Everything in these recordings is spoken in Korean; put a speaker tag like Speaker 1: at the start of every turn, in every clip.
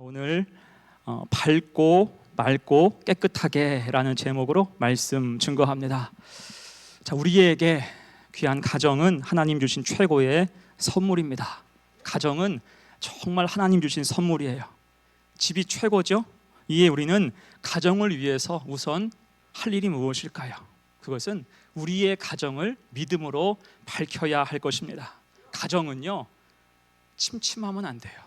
Speaker 1: 오늘 밝고 맑고 깨끗하게 라는 제목으로 말씀 증거합니다. 자, 우리에게 귀한 가정은 하나님 주신 최고의 선물입니다. 가정은 정말 하나님 주신 선물이에요. 집이 최고죠. 이에 우리는 가정을 위해서 우선 할 일이 무엇일까요? 그것은 우리의 가정을 믿음으로 밝혀야 할 것입니다. 가정은요, 침침하면 안 돼요.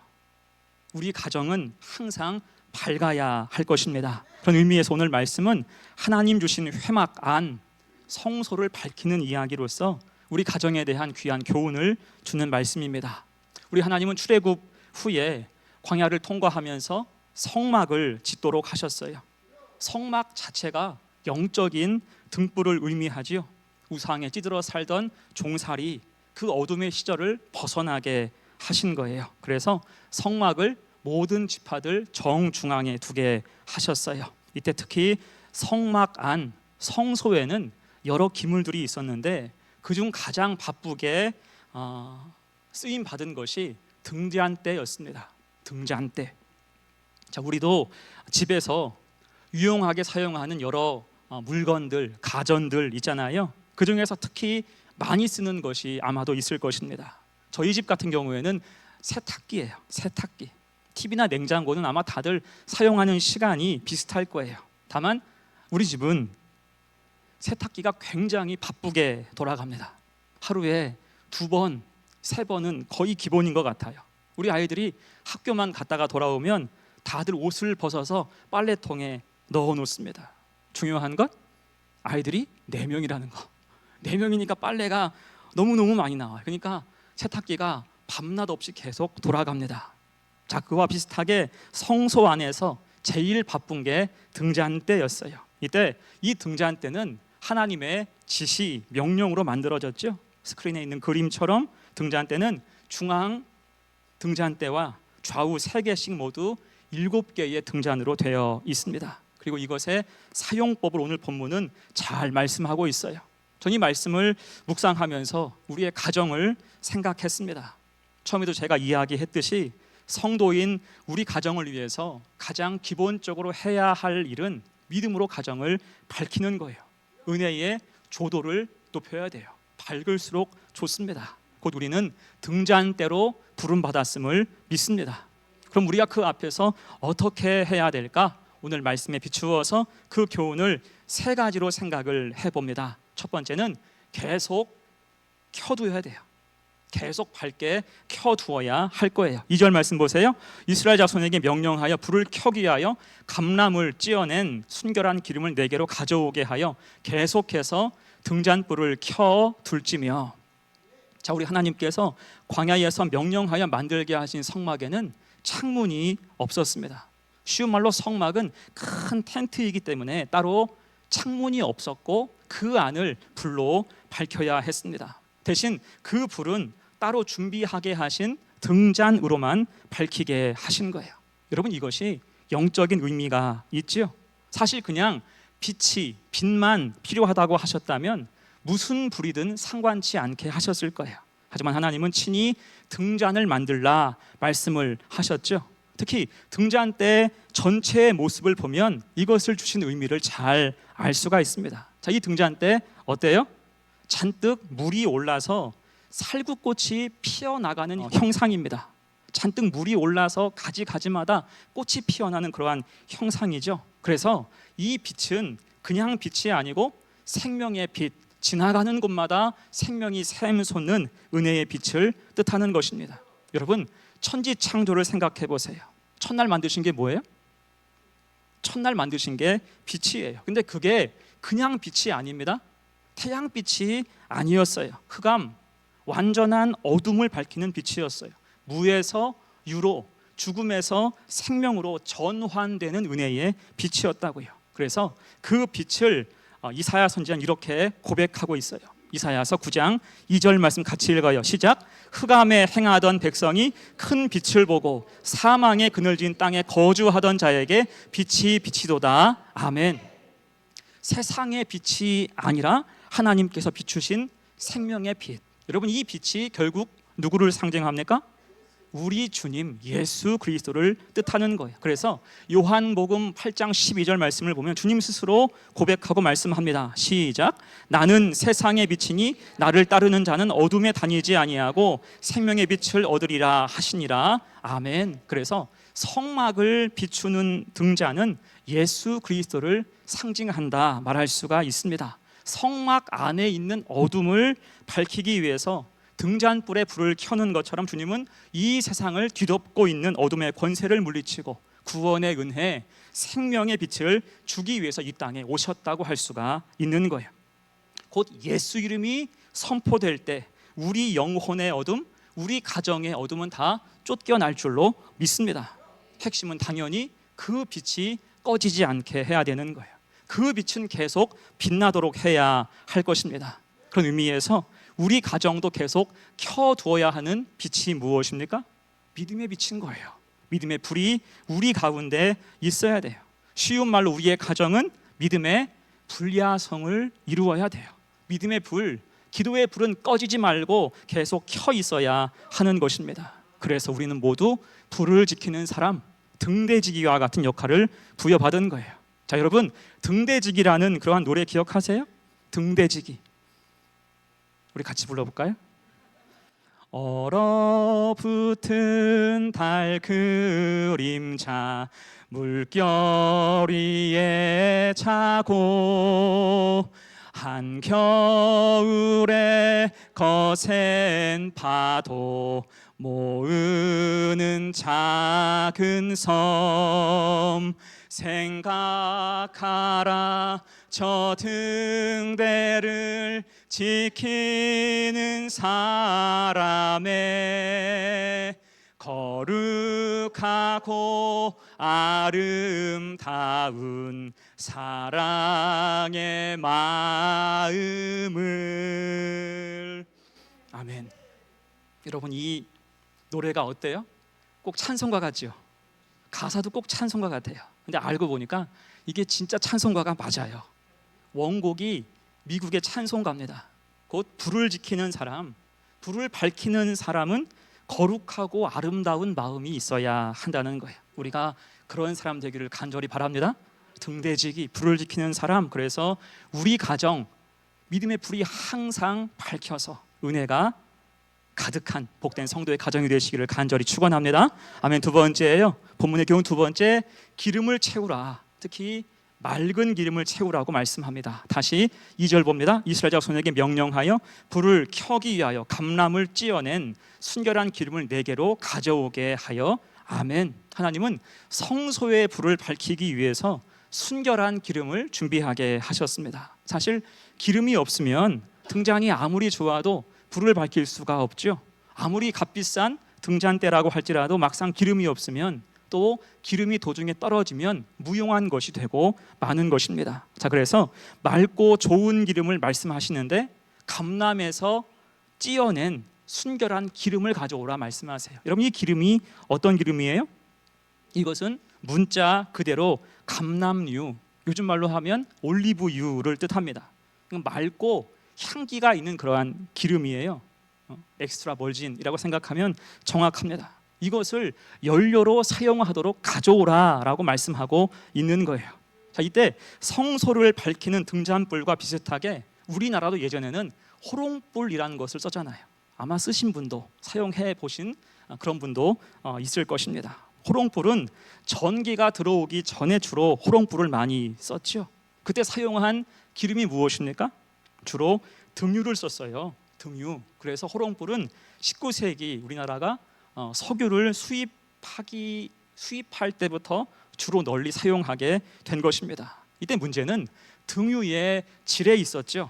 Speaker 1: 우리 가정은 항상 밝아야 할 것입니다. 그런 의미에서 오늘 말씀은 하나님 주신 회막 안 성소를 밝히는 이야기로서 우리 가정에 대한 귀한 교훈을 주는 말씀입니다. 우리 하나님은 출애굽 후에 광야를 통과하면서 성막을 짓도록 하셨어요. 성막 자체가 영적인 등불을 의미하지요. 우상에 찌들어 살던 종살이 그 어둠의 시절을 벗어나게 하신 거예요. 그래서 성막을 모든 지파들 정중앙에 두게 하셨어요. 이때 특히 성막 안 성소에는 여러 기물들이 있었는데 그중 가장 바쁘게 쓰임 받은 것이 등잔대였습니다. 등잔대. 자, 우리도 집에서 유용하게 사용하는 여러 물건들, 가전들 있잖아요. 그 중에서 특히 많이 쓰는 것이 아마도 있을 것입니다. 저희 집 같은 경우에는 세탁기예요. 세탁기. TV나 냉장고는 아마 다들 사용하는 시간이 비슷할 거예요. 다만 우리 집은 세탁기가 굉장히 바쁘게 돌아갑니다. 하루에 2번, 3번은 거의 기본인 것 같아요. 우리 아이들이 학교만 갔다가 돌아오면 다들 옷을 벗어서 빨래통에 넣어 놓습니다. 중요한 것, 아이들이 4명이라는 거. 4명이니까 빨래가 너무너무 많이 나와요. 그러니까 세탁기가 밤낮 없이 계속 돌아갑니다. 자, 그와 비슷하게 성소 안에서 제일 바쁜 게 등잔대였어요. 이때 이 등잔대는 하나님의 지시, 명령으로 만들어졌죠. 스크린에 있는 그림처럼 등잔대는 중앙 등잔대와 좌우 3개씩 모두 7개의 등잔으로 되어 있습니다. 그리고 이것의 사용법을 오늘 본문은 잘 말씀하고 있어요. 전 이 말씀을 묵상하면서 우리의 가정을 생각했습니다. 처음에도 제가 이야기했듯이 성도인 우리 가정을 위해서 가장 기본적으로 해야 할 일은 믿음으로 가정을 밝히는 거예요. 은혜의 조도를 높여야 돼요. 밝을수록 좋습니다. 곧 우리는 등잔대로 부름받았음을 믿습니다. 그럼 우리가 그 앞에서 어떻게 해야 될까? 오늘 말씀에 비추어서 그 교훈을 3가지로 생각을 해봅니다. 첫 번째는 계속 켜두어야 돼요. 계속 밝게 켜두어야 할 거예요. 2절 말씀 보세요. 이스라엘 자손에게 명령하여 불을 켜기 위하여 감람을 찧어낸 순결한 기름을 4개로 가져오게 하여 계속해서 등잔불을 켜둘지며. 자, 우리 하나님께서 광야에서 명령하여 만들게 하신 성막에는 창문이 없었습니다. 쉬운 말로 성막은 큰 텐트이기 때문에 따로 창문이 없었고 그 안을 불로 밝혀야 했습니다. 대신 그 불은 따로 준비하게 하신 등잔으로만 밝히게 하신 거예요. 여러분, 이것이 영적인 의미가 있지요. 사실 그냥 빛만 필요하다고 하셨다면 무슨 불이든 상관치 않게 하셨을 거예요. 하지만 하나님은 친히 등잔을 만들라 말씀을 하셨죠. 특히 등잔대 전체의 모습을 보면 이것을 주신 의미를 잘 알 수가 있습니다. 자, 이 등잔대 어때요? 잔뜩 물이 올라서 살구꽃이 피어나가는 형상입니다. 잔뜩 물이 올라서 가지마다 꽃이 피어나는 그러한 형상이죠. 그래서 이 빛은 그냥 빛이 아니고 생명의 빛, 지나가는 곳마다 생명이 샘솟는 은혜의 빛을 뜻하는 것입니다. 여러분, 천지창조를 생각해 보세요. 첫날 만드신 게 뭐예요? 첫날 만드신 게 빛이에요. 근데 그게 그냥 빛이 아닙니다. 태양빛이 아니었어요. 흑암, 완전한 어둠을 밝히는 빛이었어요. 무에서 유로, 죽음에서 생명으로 전환되는 은혜의 빛이었다고요. 그래서 그 빛을 이사야 선지자는 이렇게 고백하고 있어요. 이사야서 9장 2절 말씀 같이 읽어요. 시작. 흑암에 행하던 백성이 큰 빛을 보고 사망의 그늘진 땅에 거주하던 자에게 빛이 비치도다. 아멘. 세상의 빛이 아니라 하나님께서 비추신 생명의 빛. 여러분, 이 빛이 결국 누구를 상징합니까? 우리 주님 예수 그리스도를 뜻하는 거예요. 그래서 요한복음 8장 12절 말씀을 보면 주님 스스로 고백하고 말씀합니다. 시작. 나는 세상의 빛이니 나를 따르는 자는 어둠에 다니지 아니하고 생명의 빛을 얻으리라 하시니라. 아멘. 그래서 성막을 비추는 등잔은 예수 그리스도를 상징한다 말할 수가 있습니다. 성막 안에 있는 어둠을 밝히기 위해서 등잔불에 불을 켜는 것처럼 주님은 이 세상을 뒤덮고 있는 어둠의 권세를 물리치고 구원의 은혜, 생명의 빛을 주기 위해서 이 땅에 오셨다고 할 수가 있는 거예요. 곧 예수 이름이 선포될 때 우리 영혼의 어둠, 우리 가정의 어둠은 다 쫓겨날 줄로 믿습니다. 핵심은 당연히 그 빛이 꺼지지 않게 해야 되는 거예요. 그 빛은 계속 빛나도록 해야 할 것입니다. 그런 의미에서 우리 가정도 계속 켜두어야 하는 빛이 무엇입니까? 믿음의 빛인 거예요. 믿음의 불이 우리 가운데 있어야 돼요. 쉬운 말로 우리의 가정은 믿음의 불야성을 이루어야 돼요. 믿음의 불, 기도의 불은 꺼지지 말고 계속 켜 있어야 하는 것입니다. 그래서 우리는 모두 불을 지키는 사람, 등대지기와 같은 역할을 부여받은 거예요. 자, 여러분, 등대지기라는 그러한 노래 기억하세요? 등대지기. 우리 같이 불러볼까요? 얼어붙은 달 그림자 물결 위에 차고 한겨울에 거센 파도 모으는 작은 섬 생각하라 저 등대를 지키는 사람의 거룩하고 아름다운 사랑의 마음을. 아멘. 여러분, 이 노래가 어때요? 꼭 찬송가 같죠? 가사도 꼭 찬송가 같아요. 근데 알고 보니까 이게 진짜 찬송가가 맞아요. 원곡이 미국의 찬송가입니다. 곧 불을 지키는 사람, 불을 밝히는 사람은 거룩하고 아름다운 마음이 있어야 한다는 거예요. 우리가 그런 사람 되기를 간절히 바랍니다. 등대지기, 불을 지키는 사람. 그래서 우리 가정 믿음의 불이 항상 밝혀서 은혜가 가득한 복된 성도의 가정이 되시기를 간절히 축원합니다. 아멘. 두 번째예요. 본문의 교훈 두 번째, 기름을 채우라. 특히 맑은 기름을 채우라고 말씀합니다. 다시 2절 봅니다. 이스라엘 자손에게 명령하여 불을 켜기 위하여 감람을 찧어낸 순결한 기름을 4개로 가져오게 하여. 아멘. 하나님은 성소의 불을 밝히기 위해서 순결한 기름을 준비하게 하셨습니다. 사실 기름이 없으면 등잔이 아무리 좋아도 불을 밝힐 수가 없죠. 아무리 값비싼 등잔대라고 할지라도 막상 기름이 없으면 또 기름이 도중에 떨어지면 무용한 것이 되고 마는 것입니다. 자, 그래서 맑고 좋은 기름을 말씀하시는데 감람에서 찧어낸 순결한 기름을 가져오라 말씀하세요. 여러분, 이 기름이 어떤 기름이에요? 이것은 문자 그대로 감람유, 요즘 말로 하면 올리브유를 뜻합니다. 맑고 향기가 있는 그러한 기름이에요. 엑스트라 벌진이라고 생각하면 정확합니다. 이것을 연료로 사용하도록 가져오라라고 말씀하고 있는 거예요. 자, 이때 성소를 밝히는 등잔불과 비슷하게 우리나라도 예전에는 호롱불이라는 것을 썼잖아요. 아마 쓰신 분도, 사용해 보신 그런 분도 있을 것입니다. 호롱불은 전기가 들어오기 전에 주로 호롱불을 많이 썼죠. 그때 사용한 기름이 무엇입니까? 주로 등유를 썼어요. 등유. 그래서 호롱불은 19세기 우리나라가 석유를 수입할 때부터 주로 널리 사용하게 된 것입니다. 이때 문제는 등유의 질에 있었죠.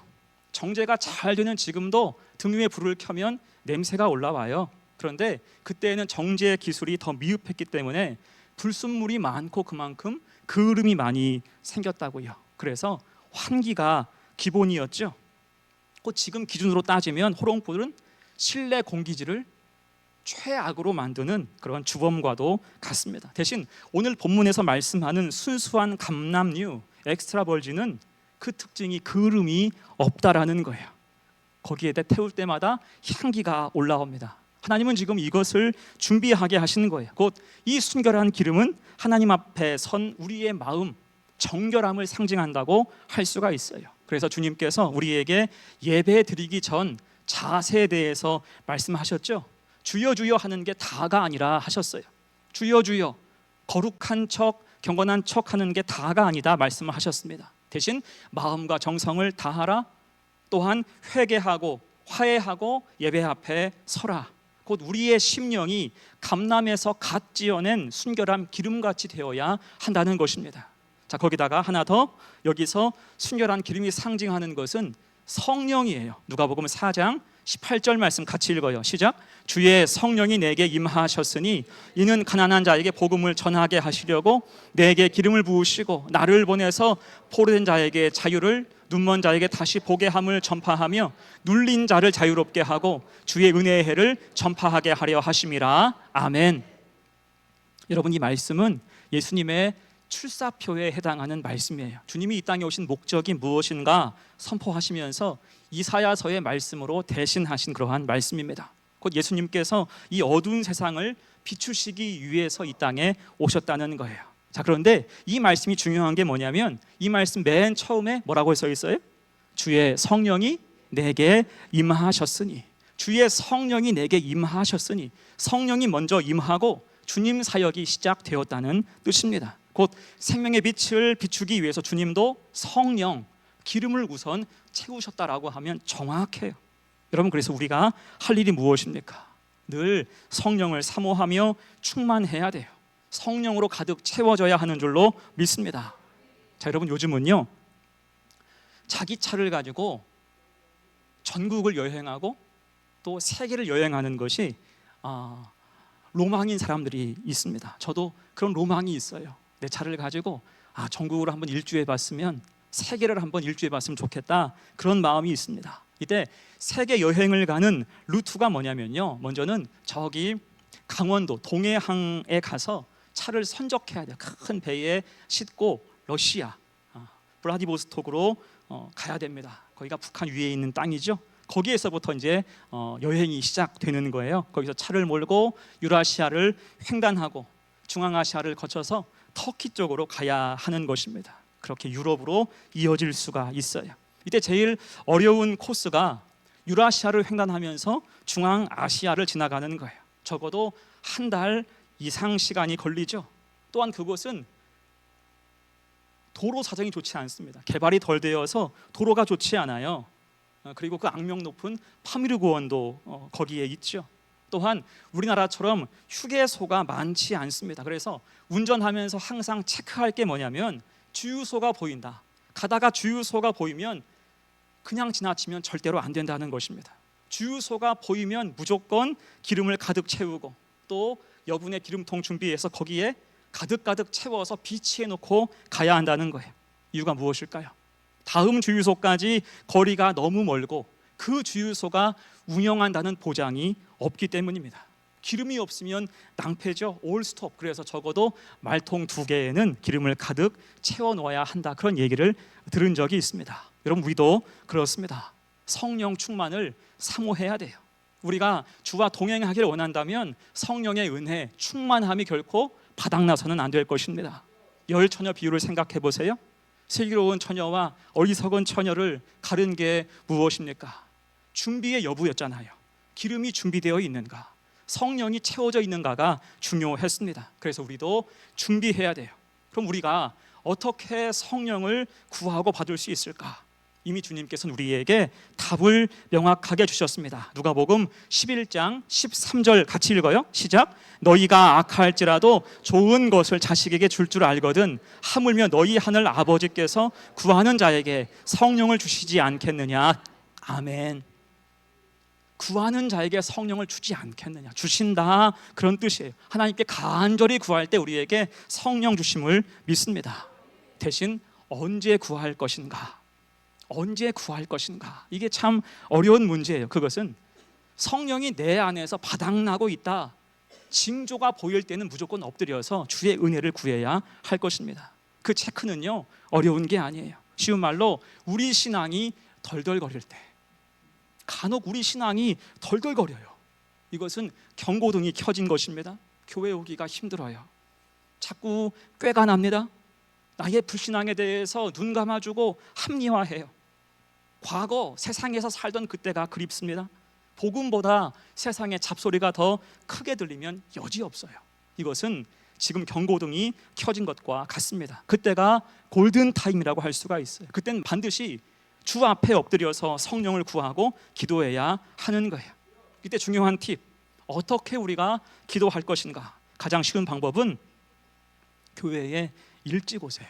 Speaker 1: 정제가 잘 되는 지금도 등유에 불을 켜면 냄새가 올라와요. 그런데 그때는 정제 기술이 더 미흡했기 때문에 불순물이 많고 그만큼 그을음이 많이 생겼다고요. 그래서 환기가 기본이었죠. 곧 지금 기준으로 따지면 호롱불은 실내 공기질을 최악으로 만드는 그런 주범과도 같습니다. 대신 오늘 본문에서 말씀하는 순수한 감람유, 엑스트라 벌진은 그 특징이 그을음이 없다라는 거예요. 거기에다 태울 때마다 향기가 올라옵니다. 하나님은 지금 이것을 준비하게 하시는 거예요. 곧 이 순결한 기름은 하나님 앞에 선 우리의 마음, 정결함을 상징한다고 할 수가 있어요. 그래서 주님께서 우리에게 예배 드리기 전 자세에 대해서 말씀하셨죠. 주여 주여 하는 게 다가 아니라 하셨어요. 주여 주여, 거룩한 척, 경건한 척 하는 게 다가 아니다 말씀하셨습니다. 대신 마음과 정성을 다하라, 또한 회개하고 화해하고 예배 앞에 서라. 곧 우리의 심령이 감람에서 갓 지어낸 순결한 기름같이 되어야 한다는 것입니다. 자, 거기다가 하나 더, 여기서 순결한 기름이 상징하는 것은 성령이에요. 누가복음 4장 18절 말씀 같이 읽어요. 시작. 주의 성령이 내게 임하셨으니 이는 가난한 자에게 복음을 전하게 하시려고 내게 기름을 부으시고 나를 보내서 포로된 자에게 자유를, 눈먼 자에게 다시 보게 함을 전파하며 눌린 자를 자유롭게 하고 주의 은혜의 해를 전파하게 하려 하심이라. 아멘. 여러분, 이 말씀은 예수님의 출사표에 해당하는 말씀이에요. 주님이 이 땅에 오신 목적이 무엇인가 선포하시면서 이사야서의 말씀으로 대신하신 그러한 말씀입니다. 곧 예수님께서 이 어두운 세상을 비추시기 위해서 이 땅에 오셨다는 거예요. 자, 그런데 이 말씀이 중요한 게 뭐냐면 이 말씀 맨 처음에 뭐라고 써 있어요? 주의 성령이 내게 임하셨으니. 주의 성령이 내게 임하셨으니, 성령이 먼저 임하고 주님 사역이 시작되었다는 뜻입니다. 곧 생명의 빛을 비추기 위해서 주님도 성령, 기름을 우선 채우셨다라고 하면 정확해요. 여러분, 그래서 우리가 할 일이 무엇입니까? 늘 성령을 사모하며 충만해야 돼요. 성령으로 가득 채워져야 하는 줄로 믿습니다. 자, 여러분, 요즘은요 자기 차를 가지고 전국을 여행하고 또 세계를 여행하는 것이 로망인 사람들이 있습니다. 저도 그런 로망이 있어요. 내 차를 가지고 전국으로 한번 일주해 봤으면, 세계를 한번 일주해 봤으면 좋겠다, 그런 마음이 있습니다. 이때 세계 여행을 가는 루트가 뭐냐면요, 먼저는 저기 강원도 동해항에 가서 차를 선적해야 돼요. 큰 배에 싣고 러시아 블라디보스톡으로 가야 됩니다. 거기가 북한 위에 있는 땅이죠. 거기에서부터 이제 여행이 시작되는 거예요. 거기서 차를 몰고 유라시아를 횡단하고 중앙아시아를 거쳐서 터키 쪽으로 가야 하는 것입니다. 그렇게 유럽으로 이어질 수가 있어요. 이때 제일 어려운 코스가 유라시아를 횡단하면서 중앙아시아를 지나가는 거예요. 적어도 한 달 이상 시간이 걸리죠. 또한 그곳은 도로 사정이 좋지 않습니다. 개발이 덜 되어서 도로가 좋지 않아요. 그리고 그 악명 높은 파미르 고원도 거기에 있죠. 또한 우리나라처럼 휴게소가 많지 않습니다. 그래서 운전하면서 항상 체크할 게 뭐냐면 주유소가 보인다. 가다가 주유소가 보이면 그냥 지나치면 절대로 안 된다는 것입니다. 주유소가 보이면 무조건 기름을 가득 채우고 또 여분의 기름통 준비해서 거기에 가득 채워서 비치해 놓고 가야 한다는 거예요. 이유가 무엇일까요? 다음 주유소까지 거리가 너무 멀고 그 주유소가 운영한다는 보장이 없기 때문입니다. 기름이 없으면 낭패죠. 올 스톱. 그래서 적어도 말통 2개에는 기름을 가득 채워 놓아야 한다, 그런 얘기를 들은 적이 있습니다. 여러분, 우리도 그렇습니다. 성령 충만을 사모해야 돼요. 우리가 주와 동행하기를 원한다면 성령의 은혜, 충만함이 결코 바닥나서는 안 될 것입니다. 열 처녀 비유를 생각해 보세요. 슬기로운 처녀와 어리석은 처녀를 가른 게 무엇입니까? 준비의 여부였잖아요. 기름이 준비되어 있는가, 성령이 채워져 있는가가 중요했습니다. 그래서 우리도 준비해야 돼요. 그럼 우리가 어떻게 성령을 구하고 받을 수 있을까? 이미 주님께서는 우리에게 답을 명확하게 주셨습니다. 누가복음 11장 13절 같이 읽어요. 시작. 너희가 악할지라도 좋은 것을 자식에게 줄 줄 알거든 하물며 너희 하늘 아버지께서 구하는 자에게 성령을 주시지 않겠느냐. 아멘. 구하는 자에게 성령을 주지 않겠느냐. 주신다, 그런 뜻이에요. 하나님께 간절히 구할 때 우리에게 성령 주심을 믿습니다. 대신 언제 구할 것인가, 언제 구할 것인가, 이게 참 어려운 문제예요. 그것은 성령이 내 안에서 바닥나고 있다, 징조가 보일 때는 무조건 엎드려서 주의 은혜를 구해야 할 것입니다. 그 체크는요 어려운 게 아니에요. 쉬운 말로 우리 신앙이 덜덜거릴 때, 간혹 우리 신앙이 덜덜거려요. 이것은 경고등이 켜진 것입니다. 교회 오기가 힘들어요. 자꾸 꾀가 납니다. 나의 불신앙에 대해서 눈 감아주고 합리화해요. 과거 세상에서 살던 그때가 그립습니다. 복음보다 세상의 잡소리가 더 크게 들리면 여지없어요. 이것은 지금 경고등이 켜진 것과 같습니다. 그때가 골든타임이라고 할 수가 있어요. 그때는 반드시 주 앞에 엎드려서 성령을 구하고 기도해야 하는 거예요. 이때 중요한 팁, 어떻게 우리가 기도할 것인가? 가장 쉬운 방법은 교회에 일찍 오세요.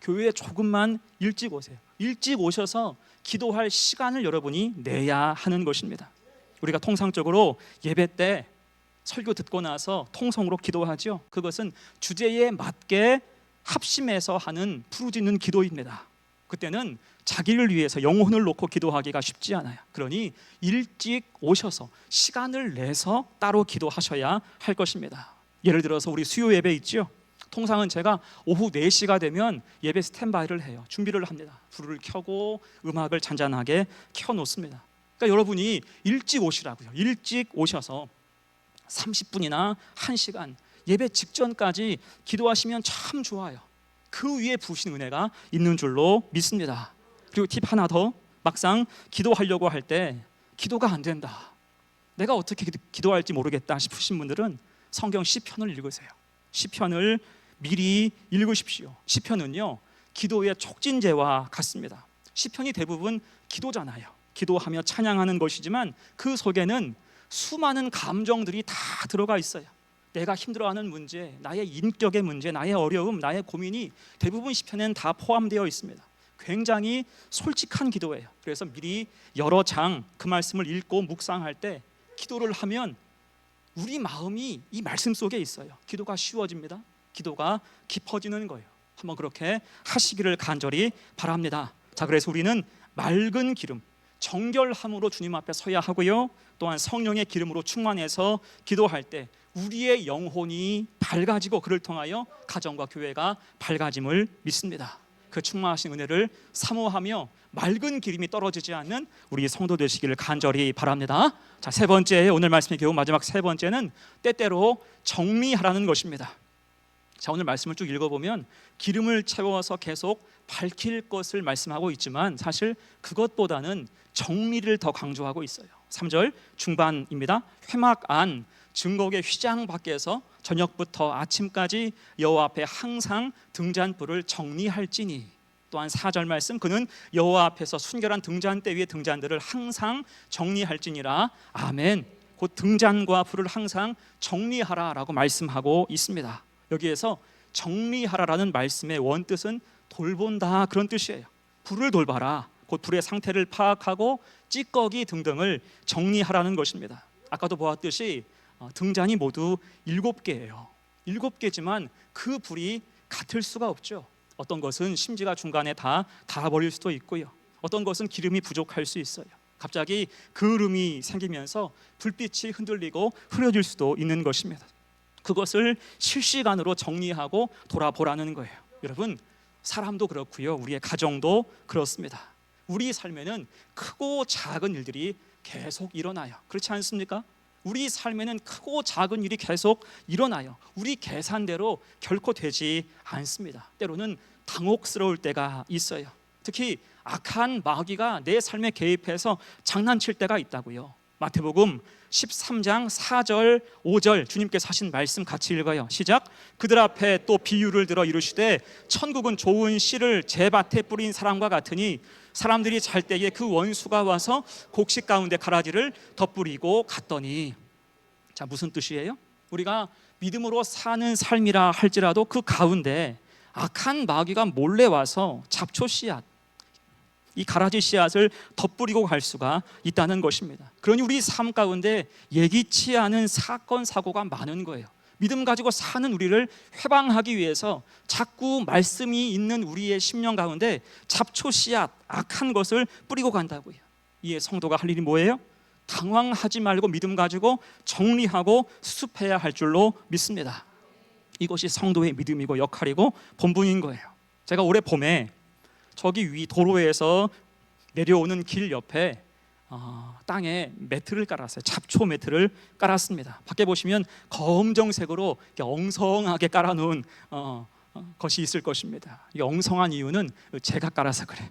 Speaker 1: 교회에 조금만 일찍 오세요. 일찍 오셔서 기도할 시간을 여러분이 내야 하는 것입니다. 우리가 통상적으로 예배 때 설교 듣고 나서 통성으로 기도하죠. 그것은 주제에 맞게 합심해서 하는 부르짖는 기도입니다. 그때는 자기를 위해서 영혼을 놓고 기도하기가 쉽지 않아요. 그러니 일찍 오셔서 시간을 내서 따로 기도하셔야 할 것입니다. 예를 들어서 우리 수요 예배 있죠. 통상은 제가 오후 4시가 되면 예배 스탠바이를 해요. 준비를 합니다. 불을 켜고 음악을 잔잔하게 켜놓습니다. 그러니까 여러분이 일찍 오시라고요. 일찍 오셔서 30분이나 1시간 예배 직전까지 기도하시면 참 좋아요. 그 위에 부으신 은혜가 있는 줄로 믿습니다. 그리고 팁 하나 더, 막상 기도하려고 할 때 기도가 안 된다, 내가 어떻게 기도할지 모르겠다 싶으신 분들은 성경 시편을 읽으세요. 시편을 미리 읽으십시오. 시편은요, 기도의 촉진제와 같습니다. 시편이 대부분 기도잖아요. 기도하며 찬양하는 것이지만 그 속에는 수많은 감정들이 다 들어가 있어요. 내가 힘들어하는 문제, 나의 인격의 문제, 나의 어려움, 나의 고민이 대부분 시편에는 다 포함되어 있습니다. 굉장히 솔직한 기도예요. 그래서 미리 여러 장 그 말씀을 읽고 묵상할 때 기도를 하면 우리 마음이 이 말씀 속에 있어요. 기도가 쉬워집니다. 기도가 깊어지는 거예요. 한번 그렇게 하시기를 간절히 바랍니다. 자, 그래서 우리는 맑은 기름, 정결함으로 주님 앞에 서야 하고요. 또한 성령의 기름으로 충만해서 기도할 때 우리의 영혼이 밝아지고 그를 통하여 가정과 교회가 밝아짐을 믿습니다. 그 충만하신 은혜를 사모하며 맑은 기름이 떨어지지 않는 우리 성도 되시기를 간절히 바랍니다. 자, 세 번째, 오늘 말씀의 교훈 마지막 세 번째는 때때로 정리하라는 것입니다. 자, 오늘 말씀을 쭉 읽어보면 기름을 채워서 계속 밝힐 것을 말씀하고 있지만 사실 그것보다는 정리를 더 강조하고 있어요. 3절 중반입니다. 회막 안 증거의 휘장 밖에서 저녁부터 아침까지 여호와 앞에 항상 등잔불을 정리할지니, 또한 4절 말씀, 그는 여호와 앞에서 순결한 등잔대 위에 등잔들을 항상 정리할지니라. 아멘. 곧 등잔과 불을 항상 정리하라라고 말씀하고 있습니다. 여기에서 정리하라라는 말씀의 원뜻은 돌본다, 그런 뜻이에요. 불을 돌봐라, 곧 불의 상태를 파악하고 찌꺼기 등등을 정리하라는 것입니다. 아까도 보았듯이 등잔이 모두 7개예요. 7개지만 그 불이 같을 수가 없죠. 어떤 것은 심지가 중간에 다 닳아버릴 수도 있고요. 어떤 것은 기름이 부족할 수 있어요. 갑자기 그을음이 생기면서 불빛이 흔들리고 흐려질 수도 있는 것입니다. 그것을 실시간으로 정리하고 돌아보라는 거예요. 여러분, 사람도 그렇고요, 우리의 가정도 그렇습니다. 우리 삶에는 크고 작은 일들이 계속 일어나요. 그렇지 않습니까? 우리 삶에는 크고 작은 일이 계속 일어나요. 우리 계산대로 결코 되지 않습니다. 때로는 당혹스러울 때가 있어요. 특히 악한 마귀가 내 삶에 개입해서 장난칠 때가 있다고요. 마태복음 13장 4절 5절 주님께서 하신 말씀 같이 읽어요. 시작. 그들 앞에 또 비유를 들어 이르시되 천국은 좋은 씨를 제 밭에 뿌린 사람과 같으니 사람들이 잘 때에 그 원수가 와서 곡식 가운데 가라지를 덧뿌리고 갔더니. 자, 무슨 뜻이에요? 우리가 믿음으로 사는 삶이라 할지라도 그 가운데 악한 마귀가 몰래 와서 잡초 씨앗, 이 가라지 씨앗을 덧뿌리고 갈 수가 있다는 것입니다. 그러니 우리 삶 가운데 예기치 않은 사건 사고가 많은 거예요. 믿음 가지고 사는 우리를 회방하기 위해서 자꾸 말씀이 있는 우리의 심령 가운데 잡초 씨앗, 악한 것을 뿌리고 간다고요. 이에 성도가 할 일이 뭐예요? 당황하지 말고 믿음 가지고 정리하고 수습해야 할 줄로 믿습니다. 이것이 성도의 믿음이고 역할이고 본분인 거예요. 제가 올해 봄에 저기 위 도로에서 내려오는 길 옆에 땅에 매트를 깔았어요. 잡초 매트를 깔았습니다. 밖에 보시면 검정색으로 엉성하게 깔아놓은 것이 있을 것입니다. 이 엉성한 이유는 제가 깔아서 그래.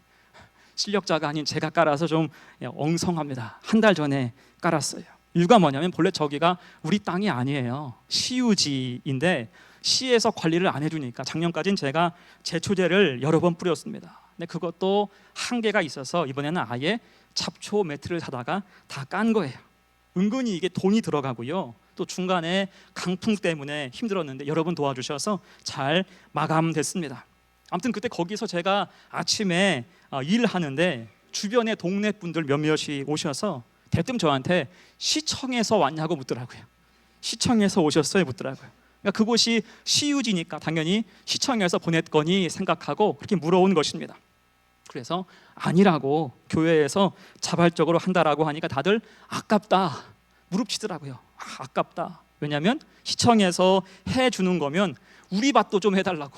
Speaker 1: 실력자가 아닌 제가 깔아서 좀 엉성합니다. 한 달 전에 깔았어요. 이유가 뭐냐면 본래 저기가 우리 땅이 아니에요. 시유지인데 시에서 관리를 안 해주니까 작년까지는 제가 제초제를 여러 번 뿌렸습니다. 근데 그것도 한계가 있어서 이번에는 아예 잡초 매트를 사다가 다 깐 거예요. 은근히 이게 돈이 들어가고요. 또 중간에 강풍 때문에 힘들었는데 여러분 도와주셔서 잘 마감됐습니다. 아무튼 그때 거기서 제가 아침에 일하는데 주변에 동네 분들 몇몇이 오셔서 대뜸 저한테 시청에서 왔냐고 묻더라고요. 시청에서 오셨어요? 묻더라고요. 그러니까 그곳이 시유지니까 당연히 시청에서 보냈거니 생각하고 그렇게 물어온 것입니다. 그래서 아니라고 교회에서 자발적으로 한다라고 하니까 다들 아깝다 무릎치더라고요. 아깝다. 왜냐하면 시청에서 해주는 거면 우리 밭도 좀 해달라고,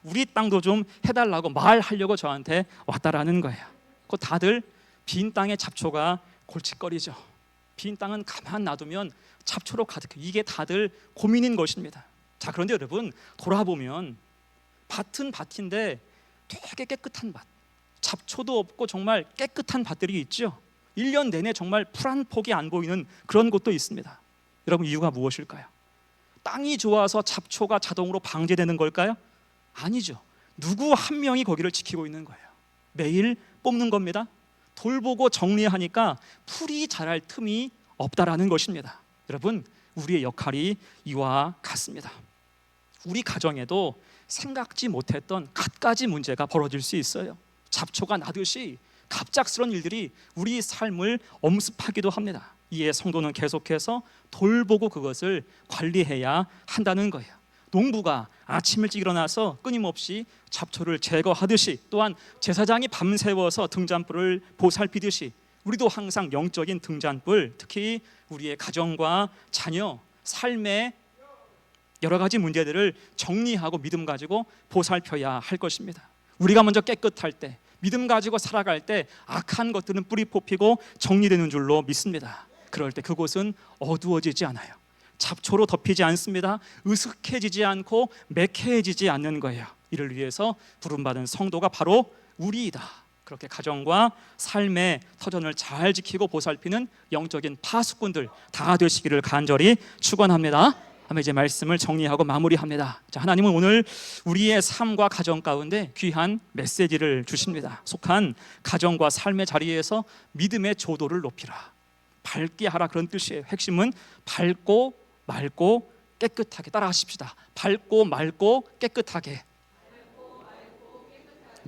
Speaker 1: 우리 땅도 좀 해달라고 말하려고 저한테 왔다라는 거예요. 그 다들 빈 땅에 잡초가 골칫거리죠. 빈 땅은 가만 놔두면 잡초로 가득해. 이게 다들 고민인 것입니다. 자, 그런데 여러분 돌아보면 밭은 밭인데 되게 깨끗한 밭, 잡초도 없고 정말 깨끗한 밭들이 있죠. 1년 내내 정말 풀 한 폭이 안 보이는 그런 곳도 있습니다. 여러분 이유가 무엇일까요? 땅이 좋아서 잡초가 자동으로 방제되는 걸까요? 아니죠. 누구 한 명이 거기를 지키고 있는 거예요. 매일 뽑는 겁니다. 돌보고 정리하니까 풀이 자랄 틈이 없다라는 것입니다. 여러분 우리의 역할이 이와 같습니다. 우리 가정에도 생각지 못했던 갖가지 문제가 벌어질 수 있어요. 잡초가 나듯이 갑작스러운 일들이 우리 삶을 엄습하기도 합니다. 이에 성도는 계속해서 돌보고 그것을 관리해야 한다는 거예요. 농부가 아침 일찍 일어나서 끊임없이 잡초를 제거하듯이, 또한 제사장이 밤새워서 등잔불을 보살피듯이 우리도 항상 영적인 등잔불, 특히 우리의 가정과 자녀, 삶의 여러 가지 문제들을 정리하고 믿음 가지고 보살펴야 할 것입니다. 우리가 먼저 깨끗할 때, 믿음 가지고 살아갈 때 악한 것들은 뿌리 뽑히고 정리되는 줄로 믿습니다. 그럴 때 그곳은 어두워지지 않아요. 잡초로 덮이지 않습니다. 으슥해지지 않고 매캐해지지 않는 거예요. 이를 위해서 부름받은 성도가 바로 우리이다. 그렇게 가정과 삶의 터전을 잘 지키고 보살피는 영적인 파수꾼들 다 되시기를 간절히 축원합니다. 이제 말씀을 정리하고 마무리합니다. 자, 하나님은 오늘 우리의 삶과 가정 가운데 귀한 메시지를 주십니다. 속한 가정과 삶의 자리에서 믿음의 조도를 높이라, 밝게 하라, 그런 뜻이에요. 핵심은 밝고 맑고 깨끗하게. 따라하십시다. 밝고 맑고 깨끗하게.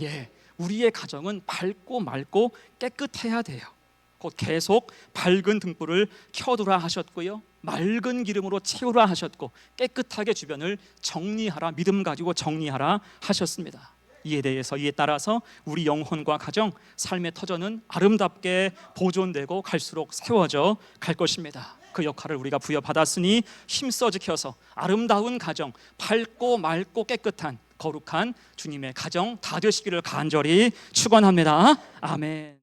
Speaker 1: 예, 우리의 가정은 밝고 맑고 깨끗해야 돼요. 곧 계속 밝은 등불을 켜두라 하셨고요, 맑은 기름으로 채우라 하셨고, 깨끗하게 주변을 정리하라, 믿음 가지고 정리하라 하셨습니다. 이에 따라서 우리 영혼과 가정, 삶의 터전은 아름답게 보존되고 갈수록 세워져 갈 것입니다. 그 역할을 우리가 부여받았으니 힘써 지켜서 아름다운 가정, 밝고 맑고 깨끗한 거룩한 주님의 가정 다 되시기를 간절히 축원합니다. 아멘.